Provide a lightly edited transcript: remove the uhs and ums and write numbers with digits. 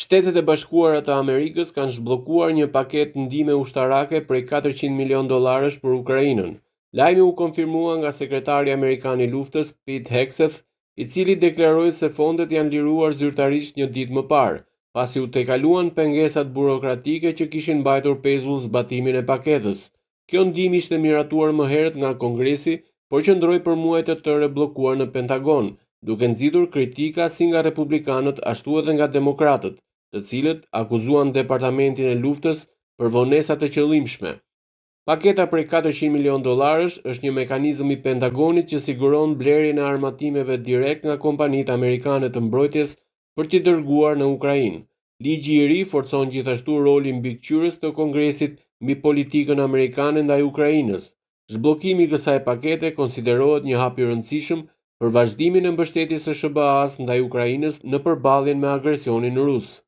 Shtetet e Bashkuara të Amerikës kanë zhbllokuar një paketë ndihme ushtarake prej $400 milion për Ukrainën. Lajmi u konfirmua nga sekretari amerikan I luftës Pete Hegseth, I cili deklaroi se fondet janë liruar zyrtarisht një ditë më parë, pasi u tejkaluan pengesat burokratike që kishin mbajtur pezull zbatimin e paketës. Kjo ndihmë ishte miratuar më herët nga Kongresi, por qëndroi për muaj të tërë bllokuar në Pentagon, duke nxitur kritika si nga republikanët ashtu edhe nga demokratët, të cilët akuzuan Departamentin e Luftës për vonesa të qëllimshme. Paketa prej $400 milion është një mekanizëm I Pentagonit që siguron blerjen e armatimeve direkt nga kompanitë amerikane të mbrojtjes për t'i dërguar në Ukrainë. Ligji I ri forcon gjithashtu rolin mbikëqyrës të Kongresit mbi politikën amerikane ndaj Ukrainës. Zhbllokimi I kësaj pakete konsiderohet një hap I rëndësishëm për vazhdimin e mbështetjes së SBA-s ndaj Ukrainës në përballjen me agresionin rus.